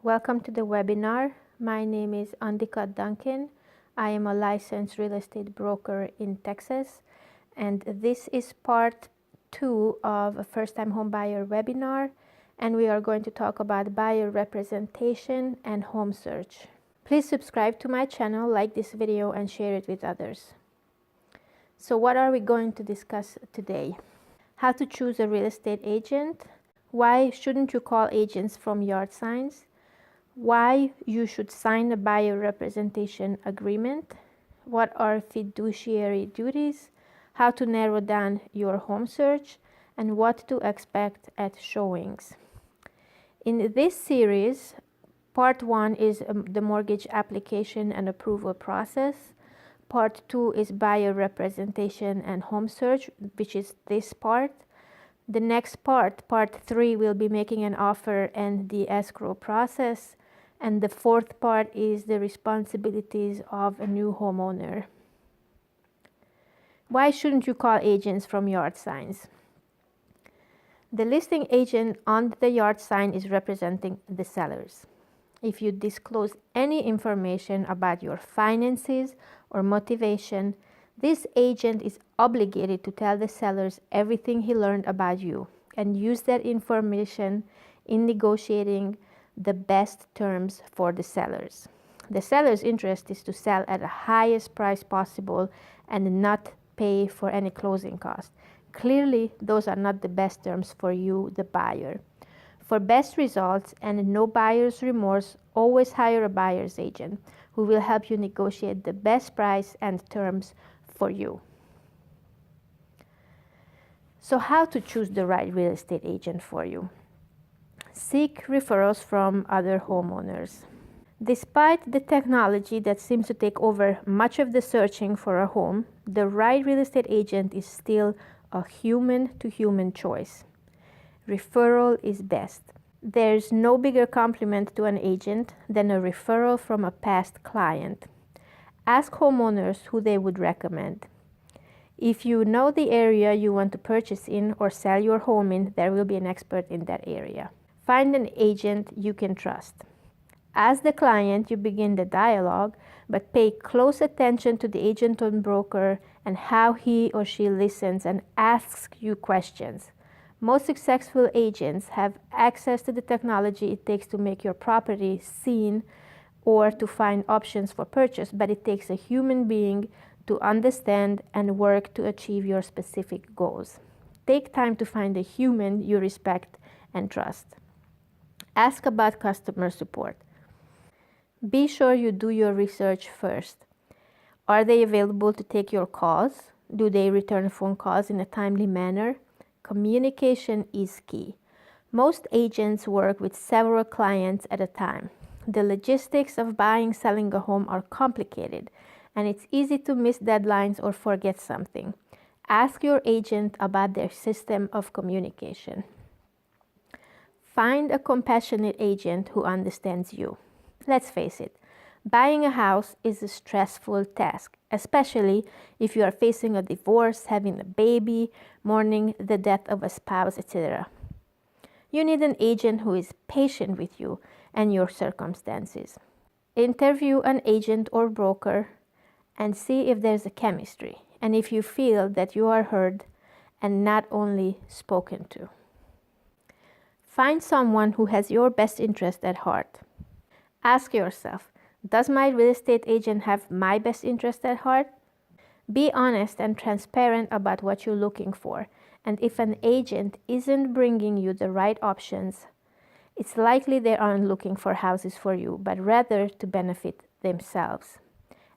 Welcome to the webinar. My name is Andika Duncan. I am a licensed real estate broker in Texas, and this is part 2 of a first-time home buyer webinar, and we are going to talk about buyer representation and home search. Please subscribe to my channel, like this video, and share it with others. So what are we going to discuss today? How to choose a real estate agent, why shouldn't you call agents from yard signs, why you should sign a buyer representation agreement, what are fiduciary duties, how to narrow down your home search, and what to expect at showings. In this series, part 1 is the mortgage application and approval process. Part 2 is buyer representation and home search, which is this part. The next part 3, will be making an offer and the escrow process. And the fourth part is the responsibilities of a new homeowner. Why shouldn't you call agents from yard signs? The listing agent on the yard sign is representing the sellers. If you disclose any information about your finances or motivation, this agent is obligated to tell the sellers everything he learned about you and use that information in negotiating the best terms for the sellers. The seller's interest is to sell at the highest price possible and not pay for any closing costs. Clearly, those are not the best terms for you, the buyer. For best results and no buyer's remorse, always hire a buyer's agent who will help you negotiate the best price and terms for you. So how to choose the right real estate agent for you? Seek referrals from other homeowners. Despite the technology that seems to take over much of the searching for a home, the right real estate agent is still a human-to-human choice. Referral is best. There's no bigger compliment to an agent than a referral from a past client. Ask homeowners who they would recommend. If you know the area you want to purchase in or sell your home in, there will be an expert in that area. Find an agent you can trust. As the client, you begin the dialogue, but pay close attention to the agent or broker and how he or she listens and asks you questions. Most successful agents have access to the technology it takes to make your property seen or to find options for purchase, but it takes a human being to understand and work to achieve your specific goals. Take time to find a human you respect and trust. Ask about customer support. Be sure you do your research first. Are they available to take your calls? Do they return phone calls in a timely manner? Communication is key. Most agents work with several clients at a time. The logistics of buying, selling a home are complicated, and it's easy to miss deadlines or forget something. Ask your agent about their system of communication. Find a compassionate agent who understands you. Let's face it, buying a house is a stressful task, especially if you are facing a divorce, having a baby, mourning the death of a spouse, etc. You need an agent who is patient with you and your circumstances. Interview an agent or broker and see if there's a chemistry and if you feel that you are heard and not only spoken to. Find someone who has your best interest at heart. Ask yourself, does my real estate agent have my best interest at heart? Be honest and transparent about what you're looking for, and if an agent isn't bringing you the right options, it's likely they aren't looking for houses for you, but rather to benefit themselves.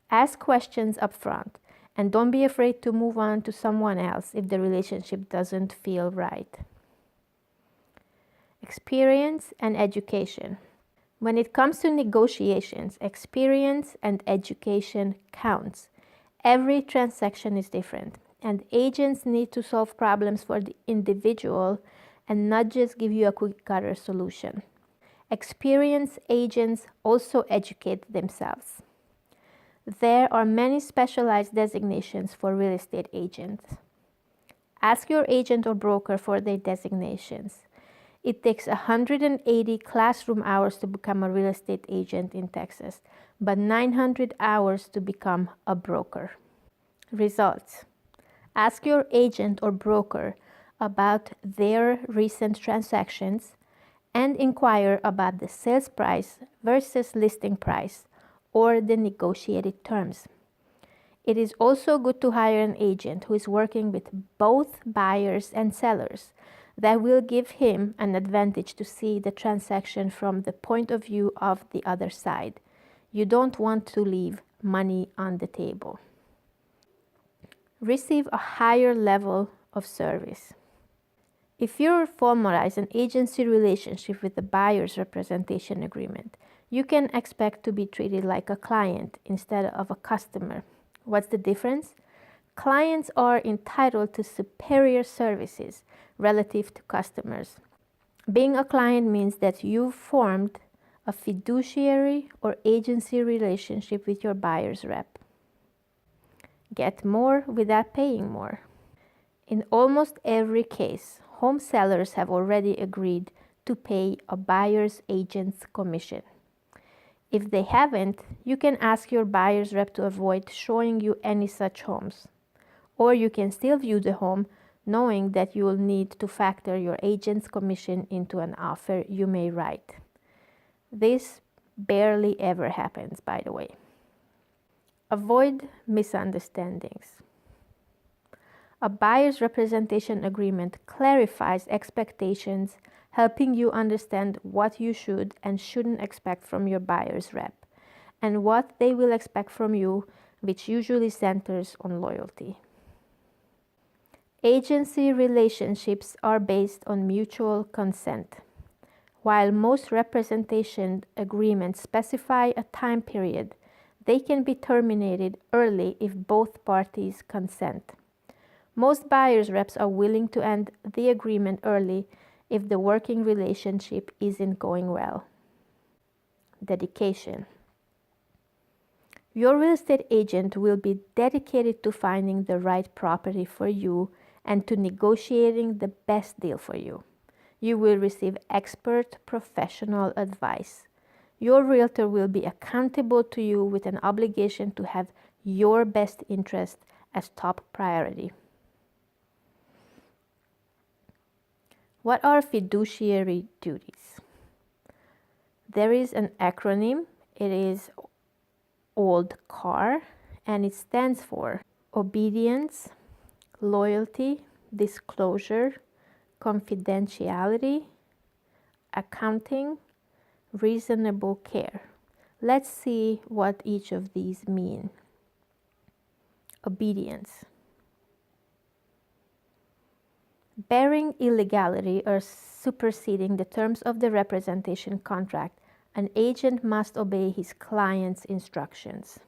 Ask questions up front, and don't be afraid to move on to someone else if the relationship doesn't feel right. Experience and education. When it comes to negotiations, experience and education counts. Every transaction is different, and agents need to solve problems for the individual and not just give you a cookie-cutter solution. Experienced agents also educate themselves. There are many specialized designations for real estate agents. Ask your agent or broker for their designations. It takes 180 classroom hours to become a real estate agent in Texas, but 900 hours to become a broker. Results. Ask your agent or broker about their recent transactions and inquire about the sales price versus listing price or the negotiated terms. It is also good to hire an agent who is working with both buyers and sellers. That will give him an advantage to see the transaction from the point of view of the other side. You don't want to leave money on the table. Receive a higher level of service. If you formalize an agency relationship with the buyer's representation agreement, you can expect to be treated like a client instead of a customer. What's the difference? Clients are entitled to superior services relative to customers. Being a client means that you've formed a fiduciary or agency relationship with your buyer's rep. Get more without paying more. In almost every case, home sellers have already agreed to pay a buyer's agent's commission. If they haven't, you can ask your buyer's rep to avoid showing you any such homes. Or you can still view the home knowing that you will need to factor your agent's commission into an offer you may write. This barely ever happens, by the way. Avoid misunderstandings. A buyer's representation agreement clarifies expectations, helping you understand what you should and shouldn't expect from your buyer's rep, and what they will expect from you, which usually centers on loyalty. Agency relationships are based on mutual consent. While most representation agreements specify a time period, they can be terminated early if both parties consent. Most buyer's reps are willing to end the agreement early if the working relationship isn't going well. Dedication. Your real estate agent will be dedicated to finding the right property for you and to negotiating the best deal for you. You will receive expert professional advice. Your realtor will be accountable to you with an obligation to have your best interest as top priority. What are fiduciary duties? There is an acronym. It is old CAR, and it stands for obedience, loyalty, disclosure, confidentiality, accounting, reasonable care. Let's see what each of these mean. Obedience. Bearing illegality or superseding the terms of the representation contract, an agent must obey his client's instructions.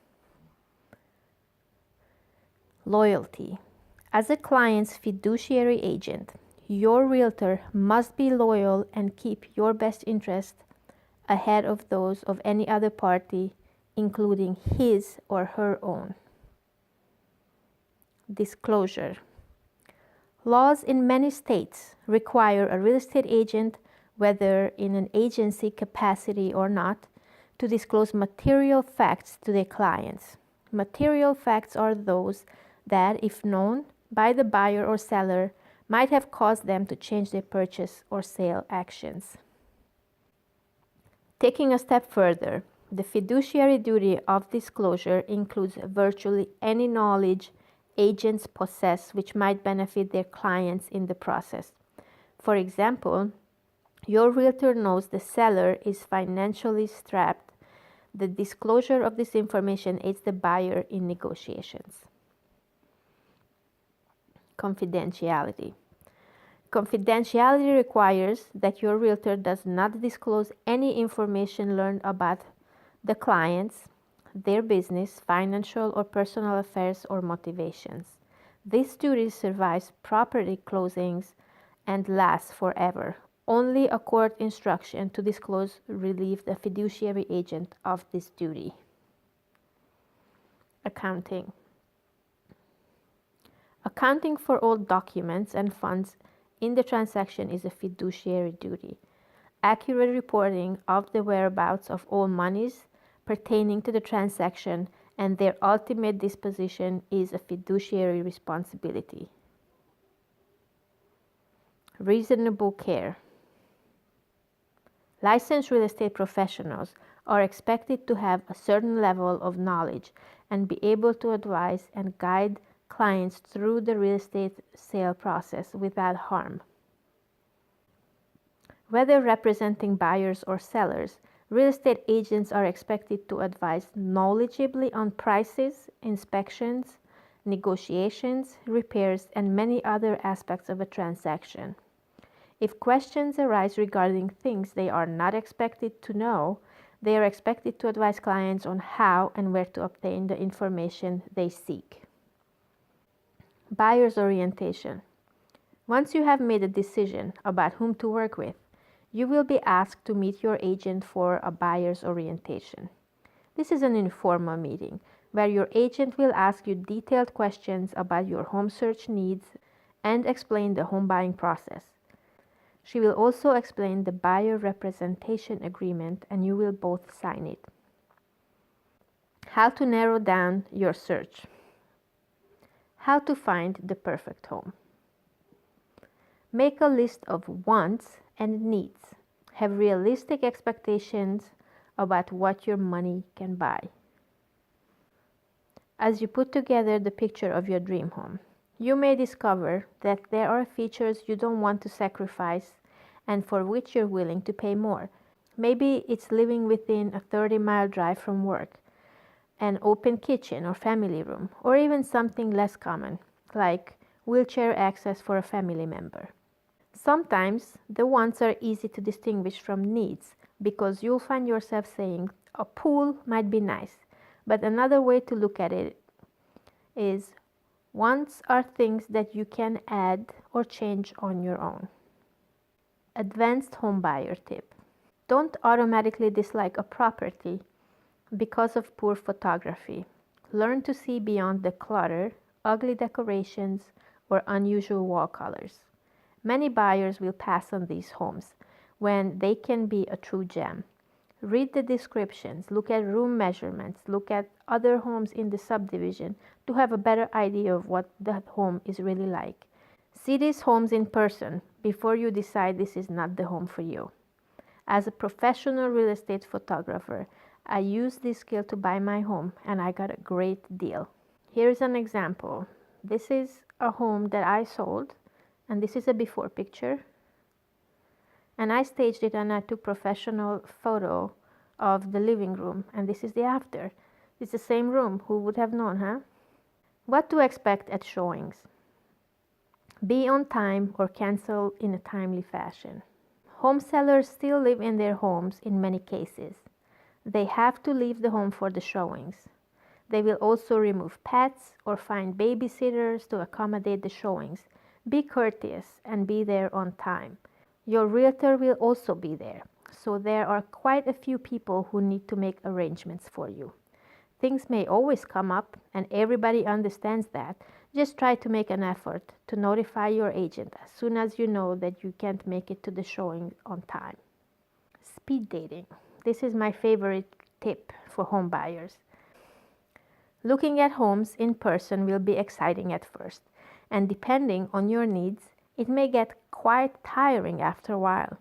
Loyalty. As a client's fiduciary agent, your realtor must be loyal and keep your best interest ahead of those of any other party, including his or her own. Disclosure. Laws in many states require a real estate agent, whether in an agency capacity or not, to disclose material facts to their clients. Material facts are those that, if known by the buyer or seller, might have caused them to change their purchase or sale actions. Taking a step further, the fiduciary duty of disclosure includes virtually any knowledge agents possess which might benefit their clients in the process. For example, your realtor knows the seller is financially strapped. The disclosure of this information aids the buyer in negotiations. Confidentiality. Confidentiality requires that your realtor does not disclose any information learned about the clients, their business, financial or personal affairs or motivations. This duty survives property closings and lasts forever. Only a court instruction to disclose relieves the fiduciary agent of this duty. Accounting. Accounting for all documents and funds in the transaction is a fiduciary duty. Accurate reporting of the whereabouts of all monies pertaining to the transaction and their ultimate disposition is a fiduciary responsibility. Reasonable care. Licensed real estate professionals are expected to have a certain level of knowledge and be able to advise and guide clients through the real estate sale process without harm. Whether representing buyers or sellers, real estate agents are expected to advise knowledgeably on prices, inspections, negotiations, repairs, and many other aspects of a transaction. If questions arise regarding things they are not expected to know, they are expected to advise clients on how and where to obtain the information they seek. Buyer's orientation. Once you have made a decision about whom to work with, you will be asked to meet your agent for a buyer's orientation. This is an informal meeting where your agent will ask you detailed questions about your home search needs and explain the home buying process. She will also explain the buyer representation agreement and you will both sign it. How to narrow down your search. How to find the perfect home. Make a list of wants and needs. Have realistic expectations about what your money can buy. As you put together the picture of your dream home, you may discover that there are features you don't want to sacrifice and for which you're willing to pay more. Maybe it's living within a 30-mile drive from work, an open kitchen or family room, or even something less common, like wheelchair access for a family member. Sometimes the wants are easy to distinguish from needs because you'll find yourself saying, a pool might be nice, but another way to look at it is wants are things that you can add or change on your own. Advanced home buyer tip. Don't automatically dislike a property because of poor photography. Learn to see beyond the clutter, ugly decorations, or unusual wall colors. Many buyers will pass on these homes when they can be a true gem. Read the descriptions, look at room measurements, look at other homes in the subdivision to have a better idea of what the home is really like. See these homes in person before you decide this is not the home for you. As a professional real estate photographer, I used this skill to buy my home and I got a great deal. Here's an example. This is a home that I sold and this is a before picture. And I staged it and I took professional photo of the living room and this is the after. It's the same room. Who would have known, huh? What to expect at showings. Be on time or cancel in a timely fashion. Home sellers still live in their homes in many cases. They have to leave the home for the showings. They will also remove pets or find babysitters to accommodate the showings. Be courteous and be there on time. Your realtor will also be there, so there are quite a few people who need to make arrangements for you. Things may always come up and everybody understands that. Just try to make an effort to notify your agent as soon as you know that you can't make it to the showing on time. Speed dating. This is my favorite tip for home buyers. Looking at homes in person will be exciting at first, and depending on your needs, it may get quite tiring after a while.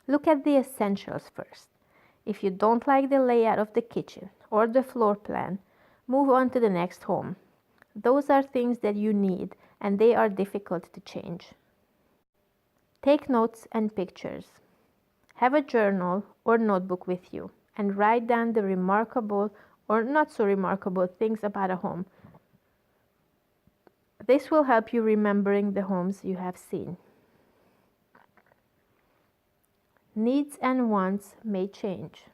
Look at the essentials first. If you don't like the layout of the kitchen or the floor plan, move on to the next home. Those are things that you need and they are difficult to change. Take notes and pictures. Have a journal or notebook with you and write down the remarkable or not so remarkable things about a home. This will help you remembering the homes you have seen. Needs and wants may change.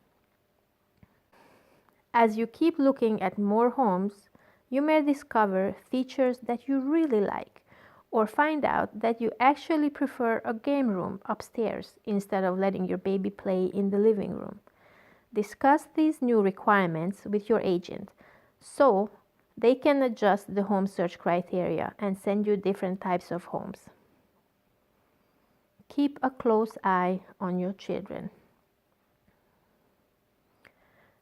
As you keep looking at more homes, you may discover features that you really like or find out that you actually prefer a game room upstairs instead of letting your baby play in the living room. Discuss these new requirements with your agent so they can adjust the home search criteria and send you different types of homes. Keep a close eye on your children.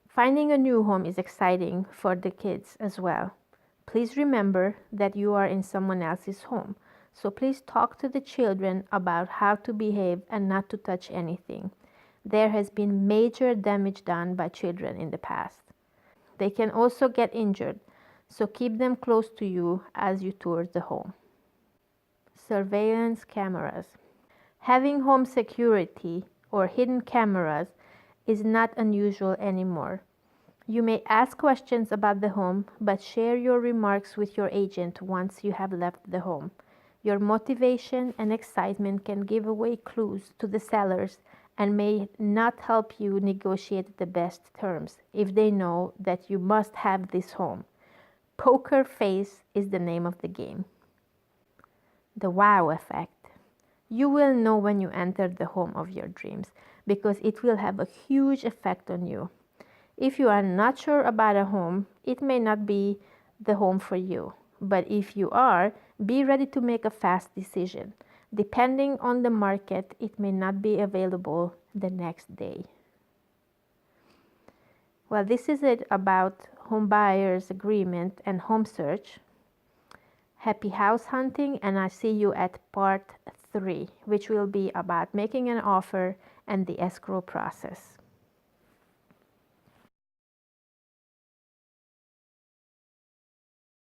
Finding a new home is exciting for the kids as well. Please remember that you are in someone else's home, so please talk to the children about how to behave and not to touch anything. There has been major damage done by children in the past. They can also get injured, so keep them close to you as you tour the home. Surveillance cameras. Having home security or hidden cameras is not unusual anymore. You may ask questions about the home, but share your remarks with your agent once you have left the home. Your motivation and excitement can give away clues to the sellers and may not help you negotiate the best terms if they know that you must have this home. Poker face is the name of the game. The wow effect. You will know when you enter the home of your dreams because it will have a huge effect on you. If you are not sure about a home, it may not be the home for you. But if you are, be ready to make a fast decision. Depending on the market, it may not be available the next day. Well, this is it about home buyer's agreement and home search. Happy house hunting, and I see you at part 3, which will be about making an offer and the escrow process.